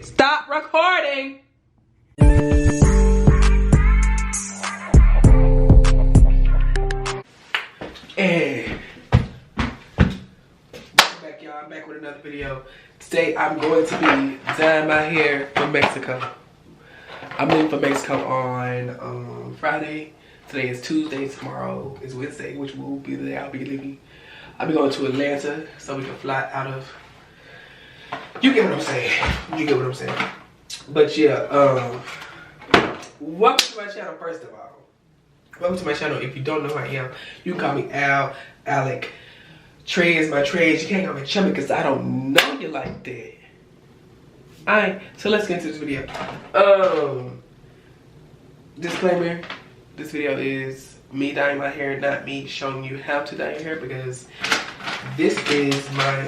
Stop recording. And welcome back, y'all. I'm back with another video. Today I'm going to be dyeing my hair from Mexico. I'm leaving for Mexico on Friday. Today is Tuesday. Tomorrow is Wednesday, which will be the day I'll be leaving. I'll be going to Atlanta so we can fly out of. You get what I'm saying. You get what I'm saying. But yeah, welcome to my channel first of all. Welcome to my channel. If you don't know who I am, you can call me Al, Alec. Trey is my trade. You can't call me Chummy because I don't know you like that. Alright, so let's get into this video. Disclaimer, this video is me dyeing my hair, not me showing you how to dye your hair, because this is my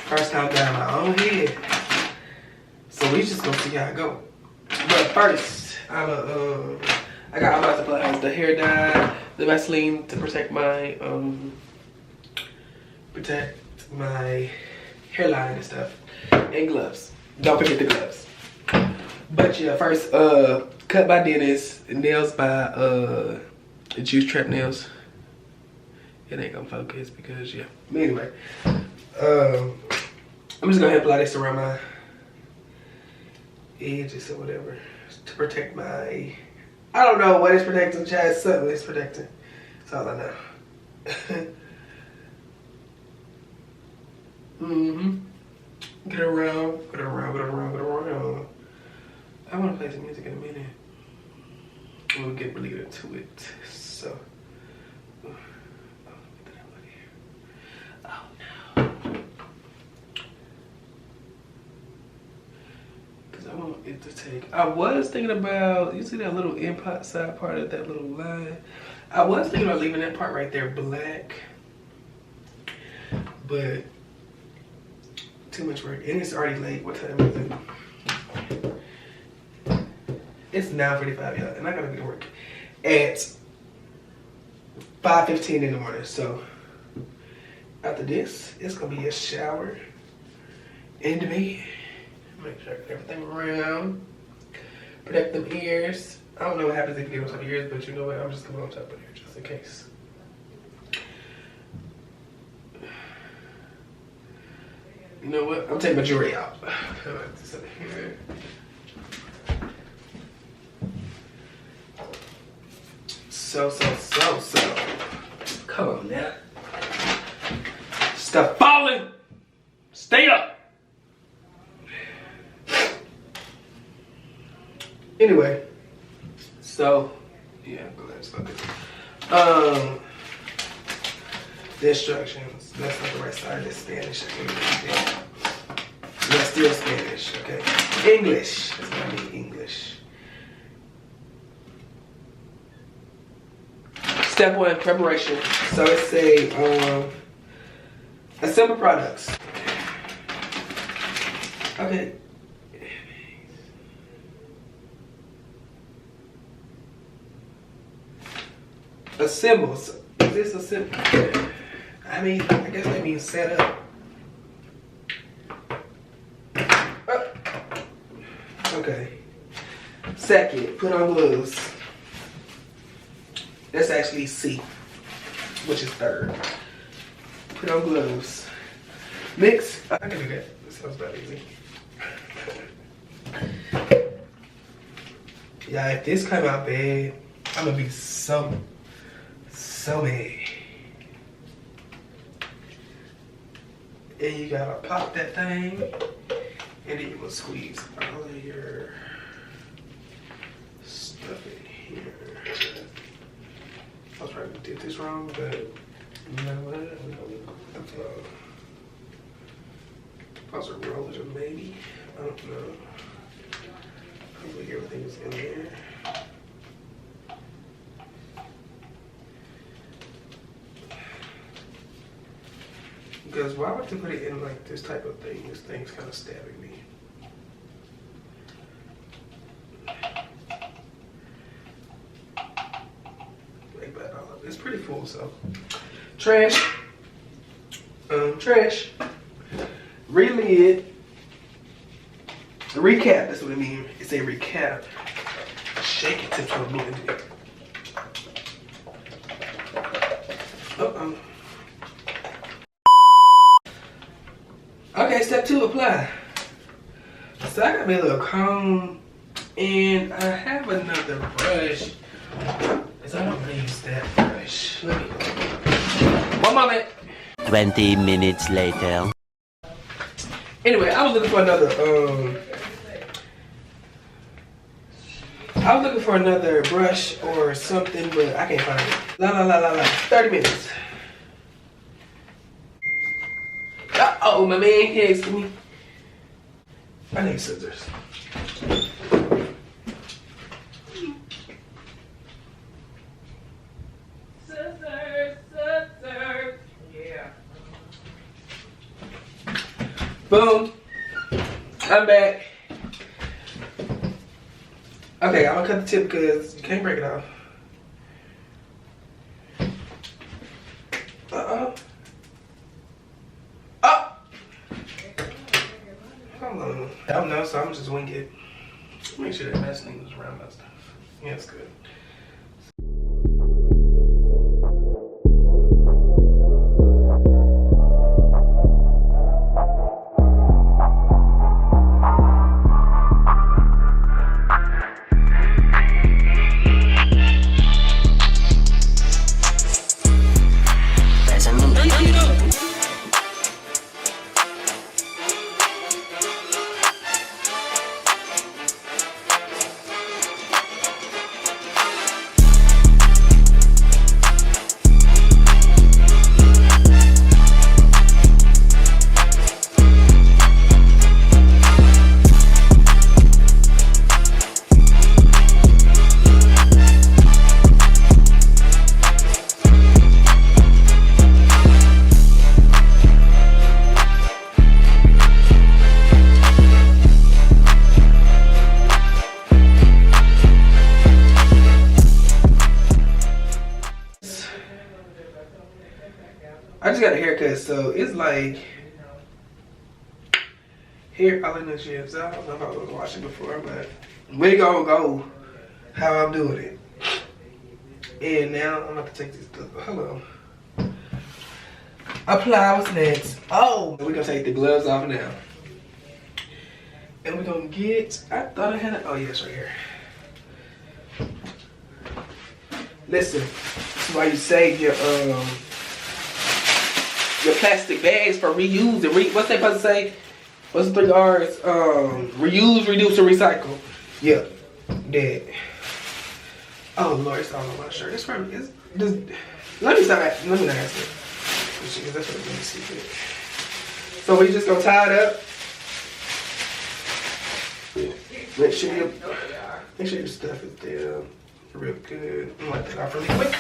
first time dyeing my own hair. So we just gonna see how it go. But first, I'm about to apply the hair dye, the Vaseline to protect my hairline and stuff, and gloves. Don't forget the gloves. But yeah, first cut by dentist, nails by Juice Trap Nails. It ain't gonna focus because yeah. But anyway, I'm just gonna apply this around my edges or whatever to protect my. I don't know what it's protecting, child. Something it's protecting. That's all I know. Get around. I want to play some music in a minute. We'll get really into it. So, oh no. Because I want it to take. I was thinking about, you see that little inside part of that little line? I was thinking about leaving that part right there black. But too much work. And it's already late. What time is it? It's 9:45, y'all, and I gotta be to work at 5:15 in the morning. So after this, it's gonna be a shower and the bed. Make sure I get everything around. Protect them ears. I don't know what happens if you get on top of ears, but you know what? I'm just gonna go on top of here just in case. You know what? I'm taking my jewelry out. This up here. So. Come on now. Stop falling. Stay up. Anyway, so yeah, go ahead and stop it. The instructions. That's not the right side. That's Spanish. That's still Spanish. Okay. English. That's what I mean. English. Step 1, preparation. So it's a assemble products. Okay. Assembles. Is this a symbol? I mean, I guess that means set up. Okay. Second, put on gloves. That's actually C, which is third. Put on gloves. Mix. I can do that. That sounds about easy. Yeah, if this come out bad, I'm gonna be so mad. And you gotta pop that thing, and then you gonna squeeze all of your stuff in here. I was trying to do this wrong, but you know what? Pause a roll it, maybe. I don't know. Hopefully everything is in there. Because why would you put it in like this type of thing? This thing's kind of stabbing me. It's pretty full, so. Trash. Trash. Relid. Recap, that's what it means. It's a recap. Shake it till it's blended. Okay, step 2, apply. So I got me a little comb, and I have another brush. Cause I don't use that brush. Let me. 1 moment. 20 minutes later. Anyway, I was looking for another brush or something, but I can't find it. La. 30 minutes. Uh-oh, my man can't see me. I need scissors. Scissors. Yeah. Boom. I'm back. Okay, I'm gonna cut the tip because you can't break it off. Uh-oh. Oh! Hold on. I don't know, so I'm just wing it. Make sure that messing is around that stuff. Yeah, it's good. I just got a haircut, so it's like hair all in the shit. So I don't know if I was watching before, but we gonna go how I'm doing it. And now I'm about to take this. Hold on. Apply. What's next? Oh, we're gonna take the gloves off now, and we're gonna get. I thought I had it. Oh yes, right here. Listen, this is why you save your plastic bags for reuse and what's they supposed to say? What's the 3 R's? Reuse, reduce, and recycle. Yeah, that. Oh Lord, it's all on my shirt. It's probably let me stop. Let me not ask it. That's what I'm gonna see. So we just gonna tie it up. Make sure your stuff is there real good. I'm gonna wipe that off really quick.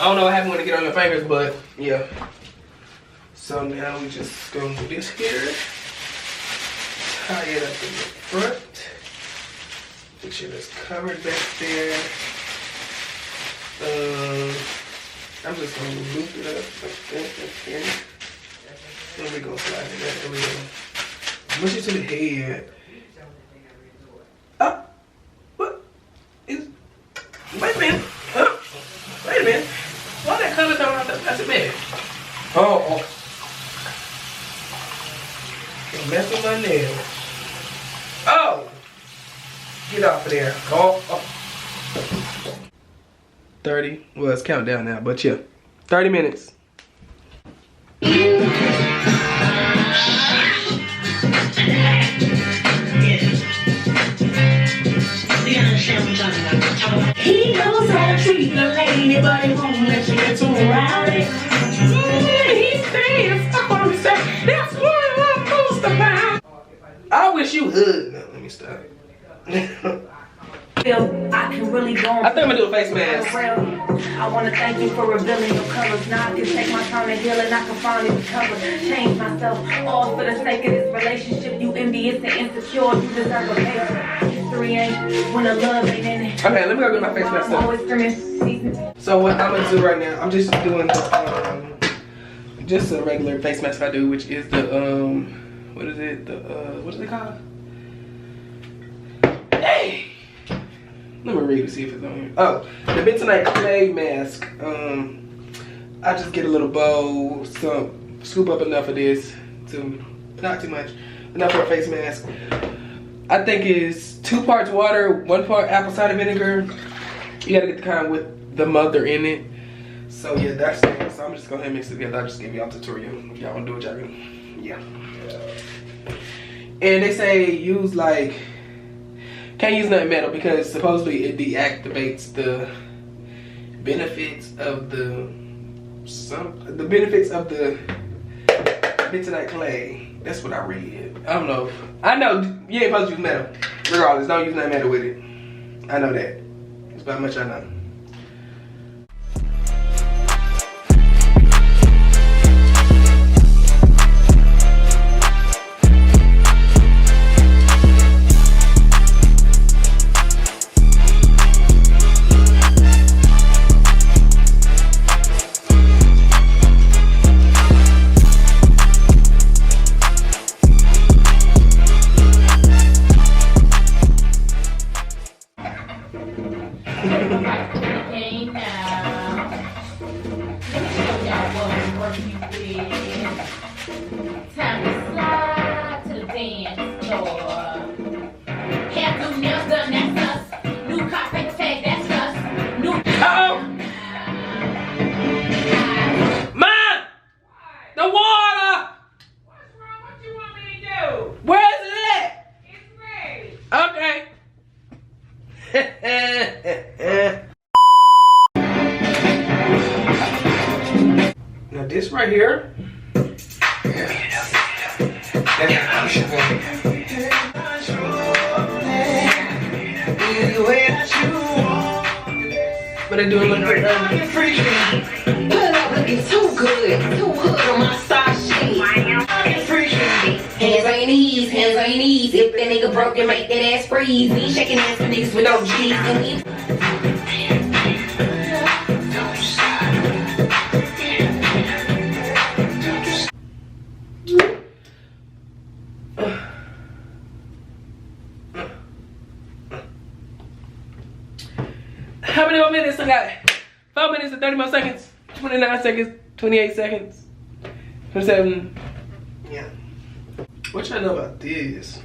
I don't know what happened when it get on your fingers, but yeah. So now we just gonna do this here. Tie it up in the front. Make sure it's covered back there. I'm just gonna loop it up like that, here. Then we gonna slide it that way. Push it to the head. Oh, what is? Wait a minute. Wait a minute. Why that color coming out that plastic bag? Oh. Don't mess with my nails. Oh. Get off of there. Oh. 30. Well, it's countdown now, but yeah. 30 minutes. He knows how to treat the lady, but he won't let you get too rowdy. He stays up on the set. That's what I'm supposed to find. I wish you would. No, let me stop. I can really go on. I think I'm gonna do a face mask. I want to thank you for revealing your colors. Now I can take my time and heal and I can finally recover. Change myself all for the sake of this relationship. You envious and insecure. You deserve a favor. History ain't when the love ain't in it. Okay, let me go get my face mask up. So what I'm gonna do right now, I'm just doing the, just a regular face mask I do, which is the what is it? The what is it called? Hey! Let me read to see if it's on here. Oh, the Bentonite clay mask. I just get a little bowl, scoop up enough of this to, not too much, enough for a face mask. I think it's 2 parts water, 1 part apple cider vinegar. You gotta get the kind with the mother in it. So yeah, that's it. So I'm just gonna mix it together. I'll just give y'all a tutorial. If y'all wanna do it, y'all can. Yeah. And they say use like, can't use nothing metal because supposedly it deactivates the benefits of the bentonite clay. That's what I read. I don't know. I know you ain't supposed to use metal. Regardless, don't use nothing metal with it. I know that. That's about how much I know. Now this right here, but I do a little bit looking too good on my star sheet. Hands on your knees, hands on your knees. If that nigga broke, then make that ass freeze. We ain't shaking ass for niggas with no G's. How many more minutes I got? 4 minutes and 30 more seconds. 29 seconds. 28 seconds. 27. Yeah. What y'all know about this?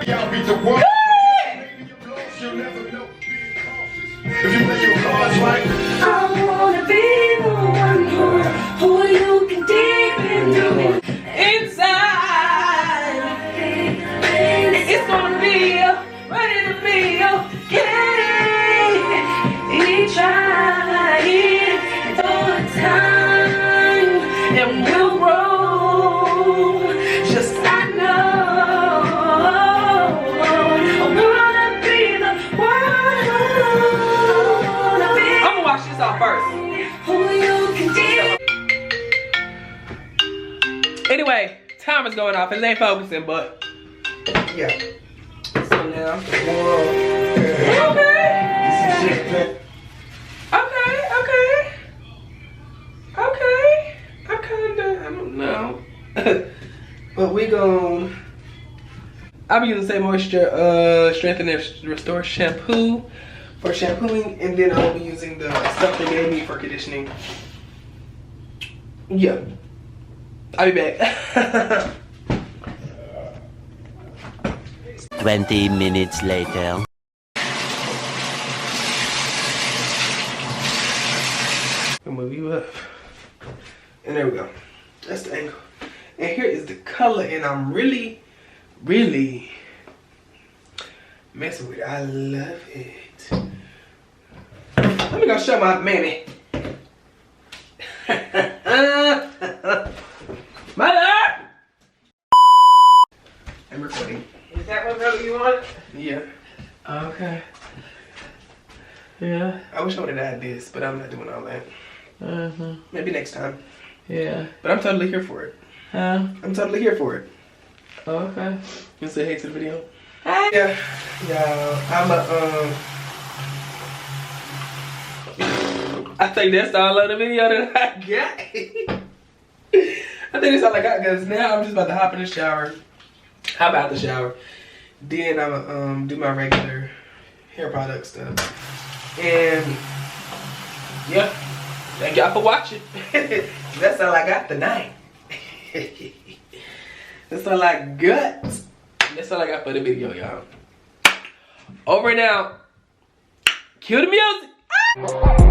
Y'all beat the one. You'll never know. If you play your cards right. I wanna be the one who you can depend on. Inside, it's gonna be ready to be okay. We try it all the time, and we'll grow. Just I know I wanna be the one. I'm gonna wash this off first. Who you can depend. Anyway, timer's going off. It ain't focusing, but yeah. So now, okay. I don't know. But we gon' I'll be using the same moisture, strengthen and restore shampoo for shampooing, and then I'll be using the stuff they gave me for conditioning. Yeah. I'll be back. 20 minutes later. I'll move you up. And there we go. That's the angle. And here is the color, and I'm really, really messing with it. I love it. Let me go show my mammy. Mother! I'm recording. Is that what color you want? Yeah. Okay. Yeah. I wish I would have had this, but I'm not doing all that. Maybe next time. Yeah. But I'm totally here for it. Huh? I'm totally here for it. Okay. You say hey to the video? Hey. Yeah. Yeah. I'm a I think that's all of the video that I got. I think that's all I got, guys. Now I'm just about to hop in the shower. Hop out the shower. Then I'm gonna do my regular hair product stuff. And yeah, thank y'all for watching. That's all I got tonight. That's all I got. That's all I got for the video, y'all. Over and out. Cue the music.